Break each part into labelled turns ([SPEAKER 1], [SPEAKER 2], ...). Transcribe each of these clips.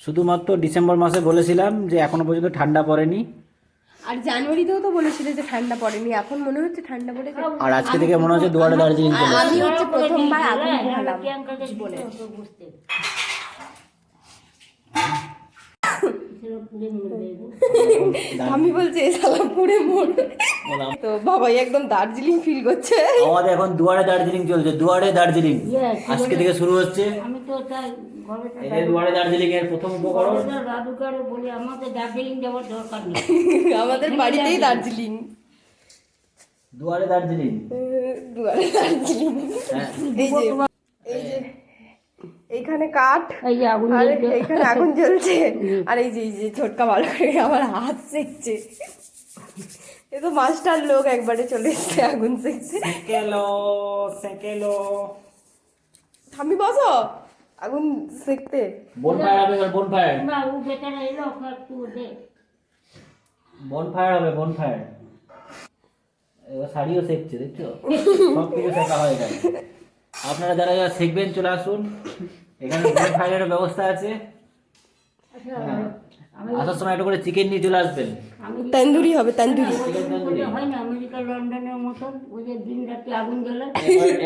[SPEAKER 1] শুধুমাত্র ডিসেম্বর মাসে বলেছিলাম যে এখনো পর্যন্ত ঠান্ডা পড়েনি,
[SPEAKER 2] আর জানুয়ারিতেও তো বলেছিল যে ঠান্ডা পড়েনি, এখন মনে হচ্ছে ঠান্ডা পড়েছে।
[SPEAKER 1] আর আজকে থেকে মনে হচ্ছে দুয়ারে দার্জিলিং চলে
[SPEAKER 2] আমি হচ্ছে প্রথমবার আগুন পোহালাম জীবনে। আমি বলছি এই শালা পুড়ে মরবে। তো বাবাই একদম দার্জিলিং ফিল করছে।
[SPEAKER 1] আমাদের এখন দুয়ারে দার্জিলিং চলছে, দুয়ারে দার্জিলিং আজকে থেকে শুরু হচ্ছে।
[SPEAKER 3] আমি তো তাই
[SPEAKER 1] এই দুয়ারে দার্জিলিং এর প্রথম উপকরণ।
[SPEAKER 3] রাধুকারে বলি আমাদের দার্জিলিং যাওয়ার দরকার নেই,
[SPEAKER 2] আমাদের বাড়িতেই দার্জিলিং।
[SPEAKER 1] দুয়ারে দার্জিলিং,
[SPEAKER 2] দুয়ারে দার্জিলিং। এই যে এইখানে কাঠ,
[SPEAKER 3] এই যে আগুন
[SPEAKER 2] আর এইখানে আগুন জ্বলছে, আর এই যে ছোটকা ভালো করে আমার হাত সেকছে। এ তো মাস্টার লোক, একবারে চলে এসছে আগুন সেকছে।
[SPEAKER 1] সেকেলো
[SPEAKER 2] থামি বসো আগুন সেকতে।
[SPEAKER 1] বনফায়ার হবে, বনফায়ার,
[SPEAKER 3] না ও বেচারা এলো একটু দে।
[SPEAKER 1] বনফায়ার হবে, বনফায়ার। এবার শাড়িও সেকছে, দেখছো? সব কিছু শেখা হয়ে গেছে। আপনারা যারা যারা শিখবেন চলে আসুন, এখানে বনফায়ারের ব্যবস্থা আছে। আসার সময় একটা করে চিকেন নিয়ে চলে আসবেন।
[SPEAKER 2] তন্দুরি হবে, তন্দুরি।
[SPEAKER 3] হয় না আমেরিকা লন্ডনের মতন ওই যে দিন রাতে আগুন জ্বলে।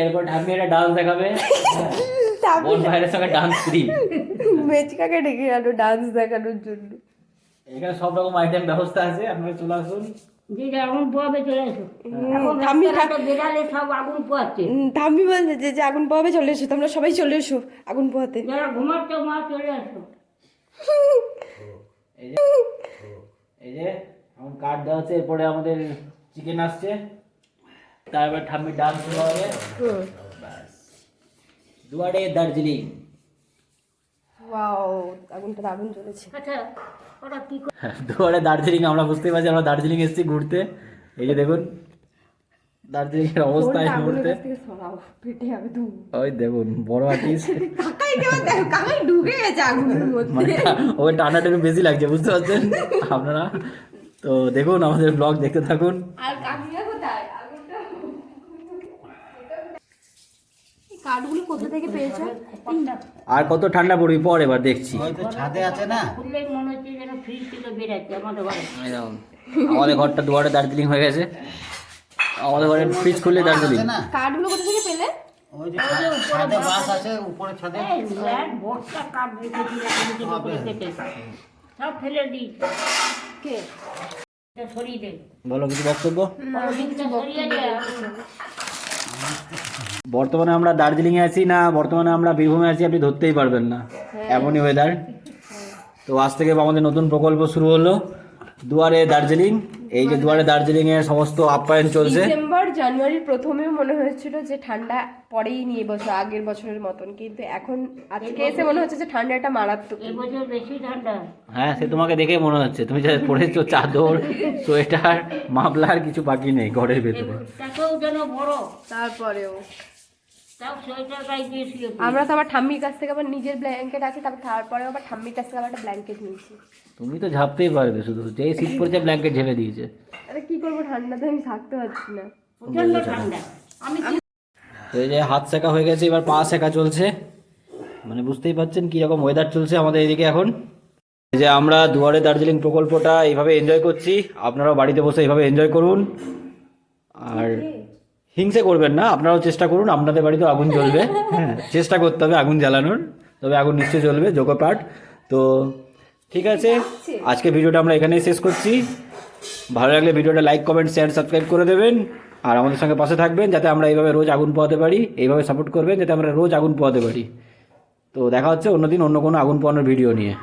[SPEAKER 1] এরপর ঠাম্মি একটা ডান্স দেখাবে, বনফায়ারের সঙ্গে ডান্স ফ্রি।
[SPEAKER 2] মেচকাকে ডেকে আনো ডান্স দেখানোর জন্য।
[SPEAKER 1] এখানে সব রকম আইটেম ব্যবস্থা আছে, আপনারা চলে আসুন।
[SPEAKER 3] যে আগুন পোয়াবে চলে এসো। বেড়ালে সব আগুন পোয়াচ্ছে,
[SPEAKER 2] ঠাম্মি বলছে যে আগুন পোহাবে চলে এসো, তোমরা সবাই চলে এসো আগুন পোহাতে।
[SPEAKER 3] যারা ঘুমাচ্ছে মা চলে আসো।
[SPEAKER 1] এই যে এখন কাঠ দেওয়া আছে, এরপরে আমাদের চিকেন আসছে, তারপর ঠাম্মির ডান্স শুরু হবে। ব্যাস, দুয়ারে দার্জিলিং।
[SPEAKER 2] ওয়াও, আগুনটা দারুণ জ্বলেছে।
[SPEAKER 3] আচ্ছা ওরা কি
[SPEAKER 1] দুয়ারে দার্জিলিং, আমরা বুঝতেই পারছি আমরা দার্জিলিং এসেছি ঘুরতে। এই যে দেখুন দার্জিলিং এর অবস্থা এই মুহূর্তে।
[SPEAKER 2] পেটে যাবে তো।
[SPEAKER 1] ওই দেখুন বড় আর্টিস্ট,
[SPEAKER 2] কাকাই কেমন দেখো, কাকাই ঢুকে গেছে আগুনের মধ্যে।
[SPEAKER 1] মানে ওই টানাটা একটু বেশি লাগছে, বুঝতে পারছেন আপনারা। তো দেখুন আমাদের ব্লগ দেখতে থাকুন।
[SPEAKER 2] আর কাকিমা কোথায়? আগুনটা এই কাঠগুলো কোথা থেকে পেয়েছো?
[SPEAKER 1] আর কত ঠান্ডা পড়বি পর, এবার দেখছি।
[SPEAKER 4] ছাদে আছে না,
[SPEAKER 3] খুললেই মনে হচ্ছে যেন ফ্রিজ থেকে বেরাচ্ছে আমাদের ঘরে।
[SPEAKER 1] এই দেখুন, আমাদের ঘরটা দুয়ারে দার্জিলিং হয়ে গেছে। আমাদের ঘরে ফ্রিজ খুললে দার্জিলিং।
[SPEAKER 2] কাঠগুলো কোথা থেকে পেলে?
[SPEAKER 4] ওই যে ছাদে বাস আছে, উপরে ছাদে।
[SPEAKER 3] এই ল্যাড বস্তা কাঠ রেখেছিলাম এদিকে উপরে কেটে সব ফেলে দিয়েছি।
[SPEAKER 2] কে?
[SPEAKER 3] এটা সরিয়ে দে।
[SPEAKER 1] বলো কিছু বক্তব্য।
[SPEAKER 3] অরবিন্দটা সরিয়ে দে।
[SPEAKER 1] বর্তমানে আমরা দার্জিলিং এ আছি না বর্তমানে আমরা বীরভূমে আছি আপনি ধরতেই পারবেন না, এমনই ওয়েদার। তো আজ থেকে আমাদের নতুন প্রকল্প শুরু হলো, দুয়ারে দার্জিলিং। এই যে দুয়ারে দার্জিলিং এর সমস্ত আপ্যায়ন চলছে।
[SPEAKER 2] ডিসেম্বর জানুয়ারির প্রথমেও মনে হচ্ছিল যে ঠান্ডা পড়েই নিয়ে বছর আগের বছরের মতন, কিন্তু এখন আজকে এসে মনে হচ্ছে যে ঠান্ডাটা মারাত্মক।
[SPEAKER 3] এবছর বেশি ঠান্ডা।
[SPEAKER 1] হ্যাঁ সে তোমাকে দেখে মনে হচ্ছে, তুমি যা পরেছো চাদর সোয়েটার মাফলার কিছু বাকি নেই ঘরের ভেতরে।
[SPEAKER 3] তাকেও যেন বড়,
[SPEAKER 2] তারপরেও
[SPEAKER 3] তাও সোয়েটার গায়ে দিয়ে শুয়ে পড়ি।
[SPEAKER 2] আমরা তো আবার ঠাম্মির কাছ থেকে আবার নিজের ব্ল্যাঙ্কেট আছে, তারপরে আবার ঠাম্মির কাছ থেকে আবার একটা ব্ল্যাঙ্কেট নিয়েছি।
[SPEAKER 1] তুমি তো ঝাপতেই পারবে, শুধু যেই শীত পড়েছে ব্ল্যাঙ্কেট ঝেপে দিয়েছে।
[SPEAKER 2] আরে কি করবো, ঠান্ডাতে আমি থাকতে পারছি না।
[SPEAKER 3] প্রচন্ড ঠান্ডা। আমি
[SPEAKER 1] তো এই যে হাত সেকা হয়ে গেছে, এবার পা সেকা চলছে। মানে বুঝতেই পারছেন কীরকম ওয়েদার চলছে আমাদের এদিকে এখন। এই যে আমরা দুয়ারে দার্জিলিং প্রকল্পটা এইভাবে এনজয় করছি, আপনারাও বাড়িতে বসে এইভাবে এনজয় করুন। আর হিংসে করবেন না, আপনারাও চেষ্টা করুন, আপনাদের বাড়িতেও আগুন জ্বলবে। হ্যাঁ চেষ্টা করতে হবে আগুন জ্বালানোর, তবে আগুন নিশ্চয়ই জ্বলবে, যোগপাঠ। তো ঠিক আছে, আজকে ভিডিওটা আমরা এখানেই শেষ করছি। ভালো লাগলে ভিডিওটা লাইক কমেন্ট শেয়ার সাবস্ক্রাইব করে দেবেন, আর আমাদের সঙ্গে পাশে থাকবেন যাতে আমরা এইভাবে রোজ আগুন পোহাতে পারি। এইভাবে সাপোর্ট করবেন যাতে আমরা রোজ আগুন পোহাতে পারি। তো দেখা হচ্ছে অন্যদিন অন্য কোনো আগুন পোহানোর ভিডিও নিয়ে।